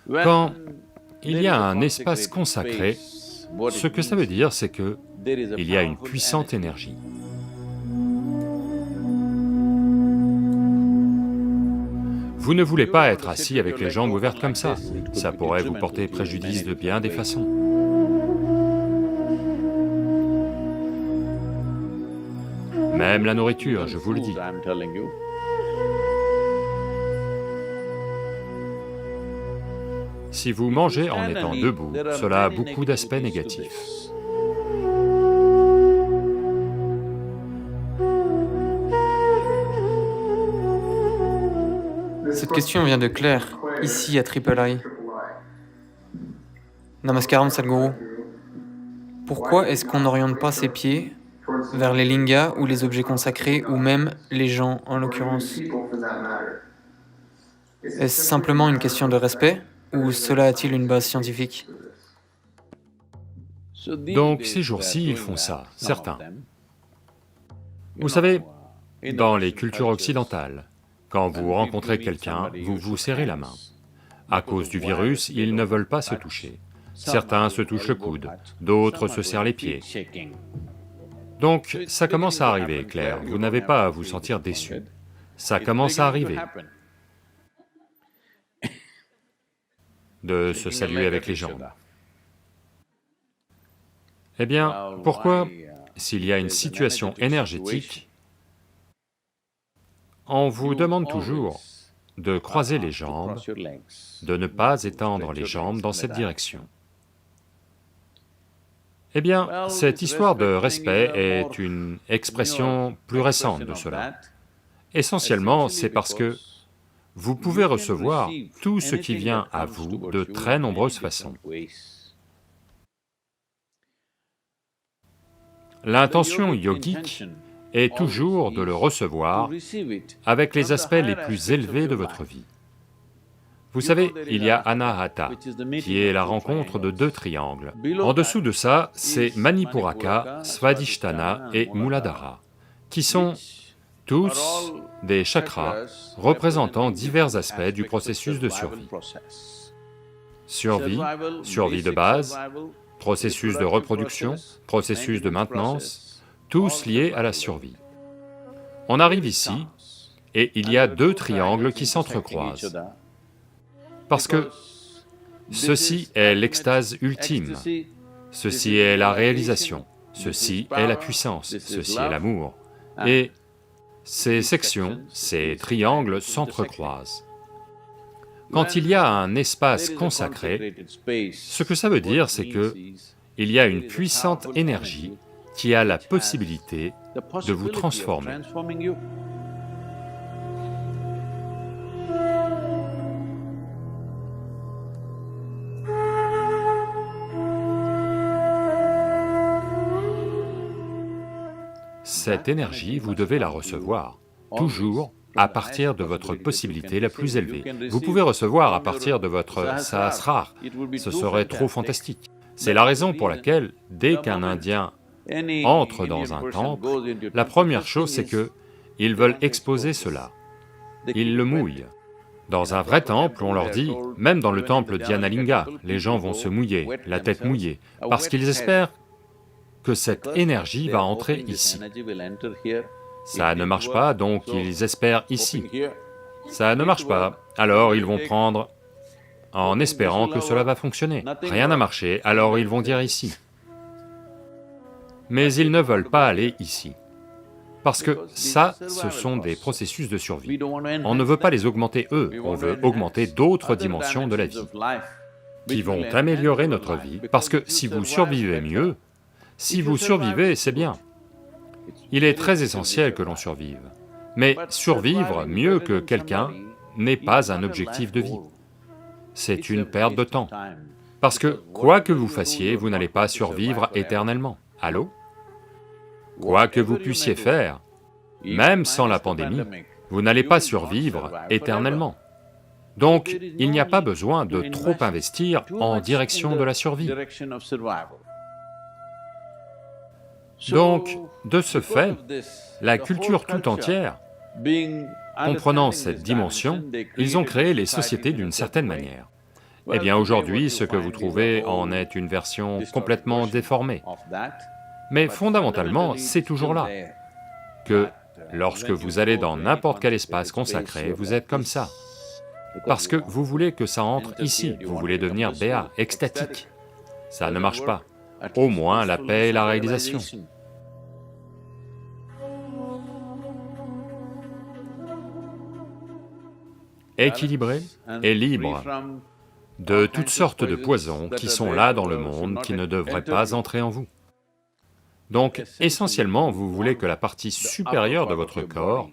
Quand il y a un espace consacré, ce que ça veut dire, c'est que il y a une puissante énergie. Vous ne voulez pas être assis avec les jambes ouvertes comme ça pourrait vous porter préjudice de bien des façons. Même la nourriture, je vous le dis. Si vous mangez en étant debout, cela a beaucoup d'aspects négatifs. Cette question vient de Claire, ici à Triple I. Namaskaram Sadhguru. Pourquoi est-ce qu'on n'oriente pas ses pieds vers les lingas ou les objets consacrés, ou même les gens en l'occurrence? Est-ce simplement une question de respect, ou cela a-t-il une base scientifique? Donc ces jours-ci, ils font ça, certains. Vous savez, dans les cultures occidentales, quand vous rencontrez quelqu'un, vous vous serrez la main. À cause du virus, ils ne veulent pas se toucher. Certains se touchent le coude, d'autres se serrent les pieds. Donc ça commence à arriver, Claire, vous n'avez pas à vous sentir déçu. Ça commence à arriver. De se saluer avec les jambes. Eh bien, pourquoi, s'il y a une situation énergétique, on vous demande toujours de croiser les jambes, de ne pas étendre les jambes dans cette direction? Eh bien, cette histoire de respect est une expression plus récente de cela. Essentiellement, c'est parce que vous pouvez recevoir tout ce qui vient à vous de très nombreuses façons. L'intention yogique est toujours de le recevoir avec les aspects les plus élevés de votre vie. Vous savez, il y a Anahata, qui est la rencontre de deux triangles. En dessous de ça, c'est Manipuraka, Svadhisthana et Muladhara, qui sont tous des chakras représentant divers aspects du processus de survie. Survie, survie de base, processus de reproduction, processus de maintenance, tous liés à la survie. On arrive ici, et il y a deux triangles qui s'entrecroisent. Parce que ceci est l'extase ultime, ceci est la réalisation, ceci est la puissance, ceci est l'amour. Et ces sections, ces triangles s'entrecroisent. Quand il y a un espace consacré, ce que ça veut dire, c'est que il y a une puissante énergie qui a la possibilité de vous transformer. Cette énergie, vous devez la recevoir, toujours à partir de votre possibilité la plus élevée. Vous pouvez recevoir à partir de votre sahasrara, ce serait trop fantastique. C'est la raison pour laquelle, dès qu'un Indien entre dans un temple, la première chose c'est que ils veulent exposer cela, ils le mouillent. Dans un vrai temple, on leur dit, même dans le temple Dhyanalinga, les gens vont se mouiller, la tête mouillée, parce qu'ils espèrent que cette énergie va entrer ici. Ça ne marche pas, donc ils espèrent ici. Ça ne marche pas, alors ils vont prendre en espérant que cela va fonctionner. Rien n'a marché, alors ils vont dire ici. Mais ils ne veulent pas aller ici, parce que ça, ce sont des processus de survie. On ne veut pas les augmenter eux, on veut augmenter d'autres dimensions de la vie, qui vont améliorer notre vie, parce que si vous survivez mieux, si vous survivez, c'est bien. Il est très essentiel que l'on survive. Mais survivre mieux que quelqu'un n'est pas un objectif de vie. C'est une perte de temps. Parce que, quoi que vous fassiez, vous n'allez pas survivre éternellement. Allô? Quoi que vous puissiez faire, même sans la pandémie, vous n'allez pas survivre éternellement. Donc, il n'y a pas besoin de trop investir en direction de la survie. Donc, de ce fait, la culture tout entière, comprenant cette dimension, ils ont créé les sociétés d'une certaine manière. Eh bien aujourd'hui, ce que vous trouvez en est une version complètement déformée. Mais fondamentalement, c'est toujours là, que lorsque vous allez dans n'importe quel espace consacré, vous êtes comme ça. Parce que vous voulez que ça entre ici, vous voulez devenir béat, extatique. Ça ne marche pas. Au moins la paix et la réalisation. Équilibré et libre de toutes sortes de poisons qui sont là dans le monde, qui ne devraient pas entrer en vous. Donc, essentiellement, vous voulez que la partie supérieure de votre corps,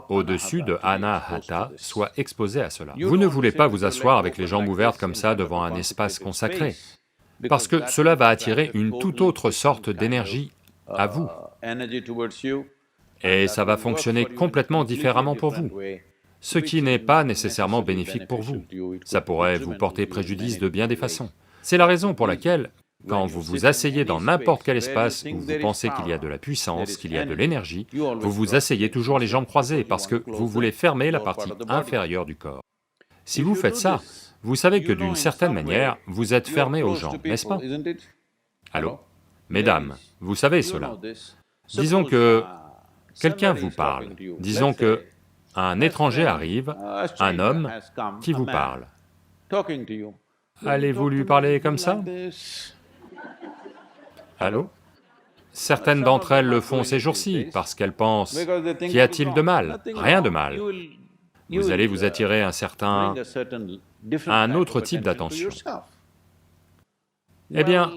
au-dessus de Anahata, soit exposée à cela. Vous ne voulez pas vous asseoir avec les jambes ouvertes comme ça devant un espace consacré, parce que cela va attirer une toute autre sorte d'énergie à vous, et ça va fonctionner complètement différemment pour vous, ce qui n'est pas nécessairement bénéfique pour vous. Ça pourrait vous porter préjudice de bien des façons. C'est la raison pour laquelle, quand vous vous asseyez dans n'importe quel espace où vous pensez qu'il y a de la puissance, qu'il y a de l'énergie, vous vous asseyez toujours les jambes croisées parce que vous voulez fermer la partie inférieure du corps. Si vous faites ça, vous savez que d'une certaine manière, vous êtes fermé aux jambes, n'est-ce pas? Allô? Mesdames, vous savez cela. Disons que quelqu'un vous parle, disons que un étranger arrive, un homme qui vous parle. Allez-vous lui parler comme ça? Allô? Certaines d'entre elles le font ces jours-ci parce qu'elles pensent, qu'y a-t-il de mal? Rien de mal. Vous allez vous attirer un autre type d'attention. Eh bien,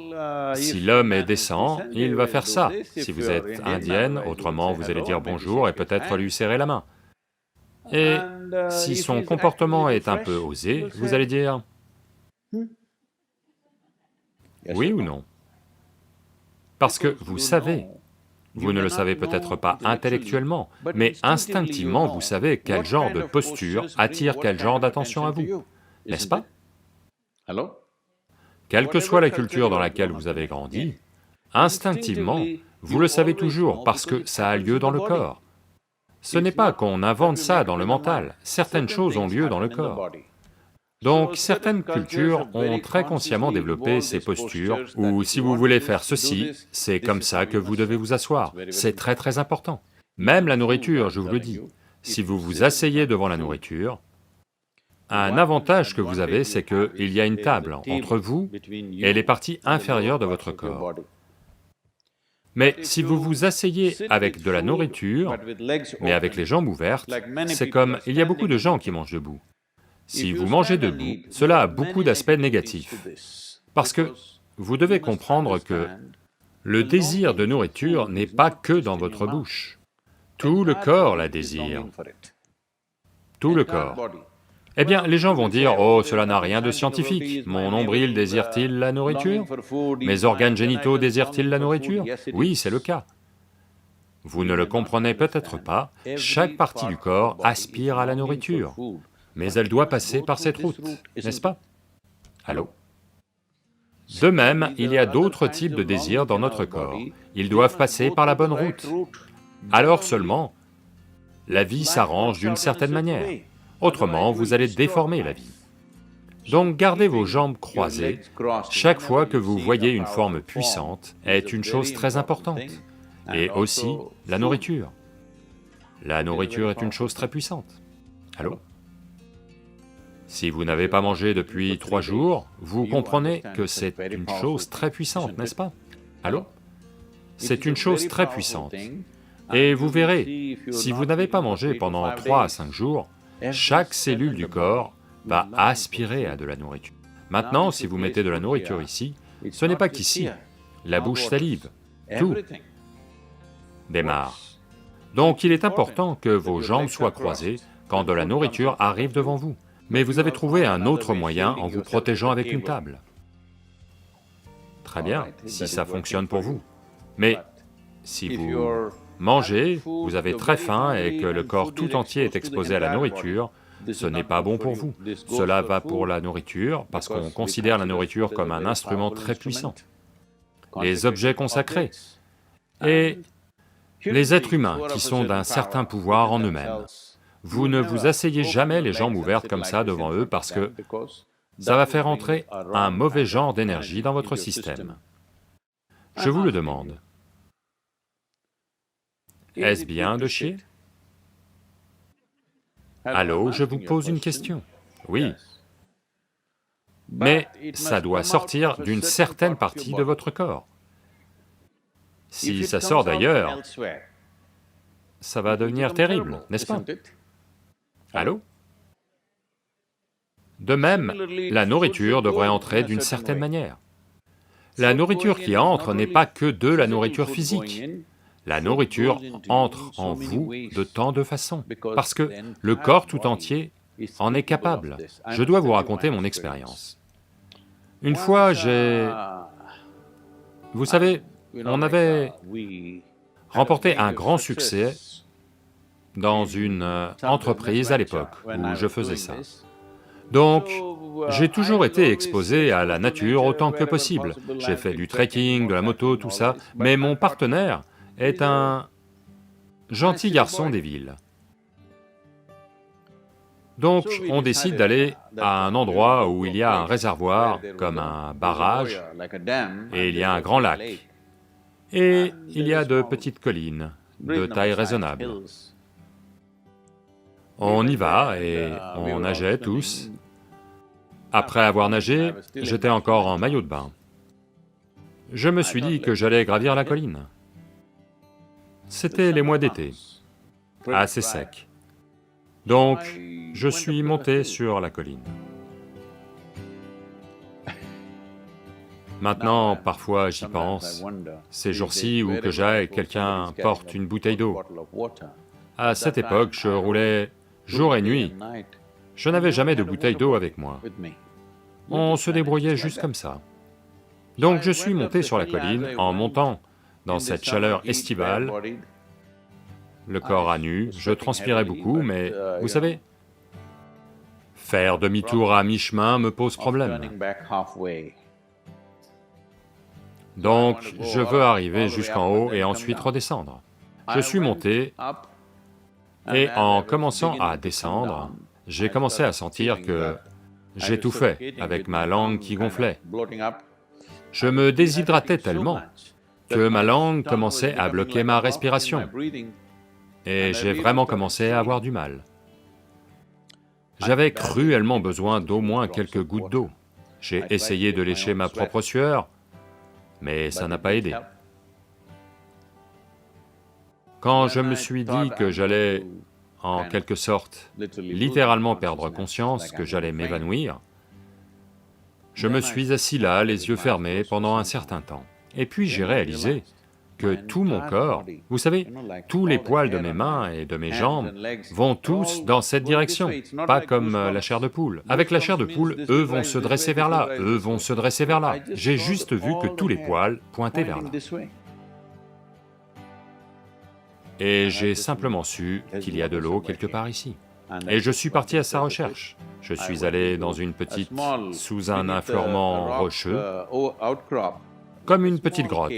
si l'homme est décent, il va faire ça. Si vous êtes indienne, autrement vous allez dire bonjour et peut-être lui serrer la main. Et si son comportement est un peu osé, vous allez dire oui ou non? Parce que vous savez, vous ne le savez peut-être pas intellectuellement, mais instinctivement vous savez quel genre de posture attire quel genre d'attention à vous, n'est-ce pas? Quelle que soit la culture dans laquelle vous avez grandi, instinctivement, vous le savez toujours parce que ça a lieu dans le corps. Ce n'est pas qu'on invente ça dans le mental, certaines choses ont lieu dans le corps. Donc certaines cultures ont très consciemment développé ces postures, où si vous voulez faire ceci, c'est comme ça que vous devez vous asseoir, c'est très important. Même la nourriture, je vous le dis, si vous vous asseyez devant la nourriture, un avantage que vous avez, c'est qu'il y a une table entre vous et les parties inférieures de votre corps. Mais si vous vous asseyez avec de la nourriture, mais avec les jambes ouvertes, c'est comme, il y a beaucoup de gens qui mangent debout. Si vous mangez debout, cela a beaucoup d'aspects négatifs, parce que vous devez comprendre que le désir de nourriture n'est pas que dans votre bouche. Tout le corps la désire, tout le corps. Eh bien, les gens vont dire, oh, cela n'a rien de scientifique, mon nombril désire-t-il la nourriture? Mes organes génitaux désirent-ils la nourriture? Oui, c'est le cas. Vous ne le comprenez peut-être pas, chaque partie du corps aspire à la nourriture, mais elle doit passer par cette route, n'est-ce pas? Allô? De même, il y a d'autres types de désirs dans notre corps, ils doivent passer par la bonne route. Alors seulement, la vie s'arrange d'une certaine manière, autrement vous allez déformer la vie. Donc gardez vos jambes croisées, chaque fois que vous voyez une forme puissante est une chose très importante, et aussi la nourriture. La nourriture est une chose très puissante. Allô? Si vous n'avez pas mangé depuis 3 jours, vous comprenez que c'est une chose très puissante, n'est-ce pas? Allô? C'est une chose très puissante. Et vous verrez, si vous n'avez pas mangé pendant 3 à 5 jours, chaque cellule du corps va aspirer à de la nourriture. Maintenant, si vous mettez de la nourriture ici, ce n'est pas qu'ici, la bouche salive, tout démarre. Donc il est important que vos jambes soient croisées quand de la nourriture arrive devant vous. Mais vous avez trouvé un autre moyen en vous protégeant avec une table. Très bien, si ça fonctionne pour vous. Mais si vous mangez, vous avez très faim et que le corps tout entier est exposé à la nourriture, ce n'est pas bon pour vous. Cela va pour la nourriture parce qu'on considère la nourriture comme un instrument très puissant. Les objets consacrés et les êtres humains qui sont d'un certain pouvoir en eux-mêmes. Vous ne vous asseyez jamais les jambes ouvertes comme ça devant eux parce que ça va faire entrer un mauvais genre d'énergie dans votre système. Je vous le demande, est-ce bien de chier? Allô, je vous pose une question. Oui. Mais ça doit sortir d'une certaine partie de votre corps. Si ça sort d'ailleurs, ça va devenir terrible, n'est-ce pas? Allô? De même, la nourriture devrait entrer d'une certaine manière. La nourriture qui entre n'est pas que de la nourriture physique. La nourriture entre en vous de tant de façons, parce que le corps tout entier en est capable. Je dois vous raconter mon expérience. Une fois, vous savez, on avait remporté un grand succès dans une entreprise à l'époque où je faisais ça. Donc, j'ai toujours été exposé à la nature autant que possible. J'ai fait du trekking, de la moto, tout ça, mais mon partenaire est un gentil garçon des villes. Donc, on décide d'aller à un endroit où il y a un réservoir, comme un barrage, et il y a un grand lac. Et il y a de petites collines, de taille raisonnable. On y va et on nageait tous. Après avoir nagé, j'étais encore en maillot de bain. Je me suis dit que j'allais gravir la colline. C'était les mois d'été, assez sec. Donc, je suis monté sur la colline. Maintenant, parfois j'y pense, ces jours-ci où que j'aille, quelqu'un porte une bouteille d'eau. À cette époque, je roulais jour et nuit, je n'avais jamais de bouteille d'eau avec moi. On se débrouillait juste comme ça. Donc je suis monté sur la colline en montant dans cette chaleur estivale, le corps à nu, je transpirais beaucoup, mais vous savez, faire demi-tour à mi-chemin me pose problème. Donc je veux arriver jusqu'en haut et ensuite redescendre. Je suis monté, et en commençant à descendre, j'ai commencé à sentir que j'étouffais avec ma langue qui gonflait. Je me déshydratais tellement que ma langue commençait à bloquer ma respiration. Et j'ai vraiment commencé à avoir du mal. J'avais cruellement besoin d'au moins quelques gouttes d'eau. J'ai essayé de lécher ma propre sueur, mais ça n'a pas aidé. Quand je me suis dit que j'allais, en quelque sorte, littéralement perdre conscience, que j'allais m'évanouir, je me suis assis là, les yeux fermés, pendant un certain temps. Et puis j'ai réalisé que tout mon corps, vous savez, tous les poils de mes mains et de mes jambes vont tous dans cette direction, pas comme la chair de poule. Avec la chair de poule, eux vont se dresser vers là, eux vont se dresser vers là. J'ai juste vu que tous les poils pointaient vers là. Et j'ai simplement su qu'il y a de l'eau quelque part ici. Et je suis parti à sa recherche. Je suis allé dans une petite, sous un affleurement rocheux, comme une petite grotte.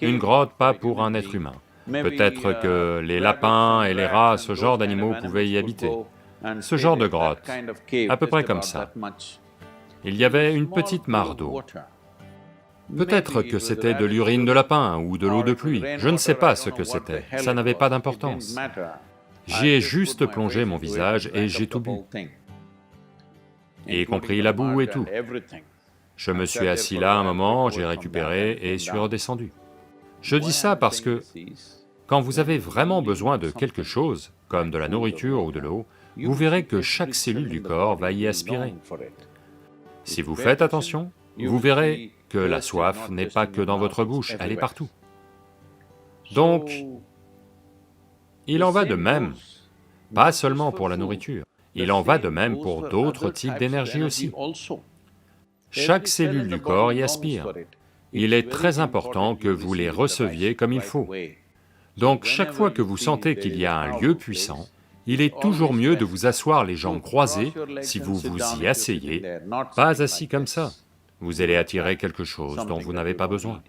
Une grotte pas pour un être humain. Peut-être que les lapins et les rats, ce genre d'animaux pouvaient y habiter. Ce genre de grotte, à peu près comme ça. Il y avait une petite mare d'eau. Peut-être que c'était de l'urine de lapin ou de l'eau de pluie, je ne sais pas ce que c'était, ça n'avait pas d'importance. J'y ai juste plongé mon visage et j'ai tout bu, y compris la boue et tout. Je me suis assis là un moment, j'ai récupéré et suis redescendu. Je dis ça parce que quand vous avez vraiment besoin de quelque chose, comme de la nourriture ou de l'eau, vous verrez que chaque cellule du corps va y aspirer. Si vous faites attention, vous verrez que la soif n'est pas que dans votre bouche, elle est partout. Donc, il en va de même, pas seulement pour la nourriture, il en va de même pour d'autres types d'énergie aussi. Chaque cellule du corps y aspire. Il est très important que vous les receviez comme il faut. Donc chaque fois que vous sentez qu'il y a un lieu puissant, il est toujours mieux de vous asseoir les jambes croisées si vous vous y asseyez, pas assis comme ça. Vous allez attirer quelque chose dont vous n'avez pas besoin.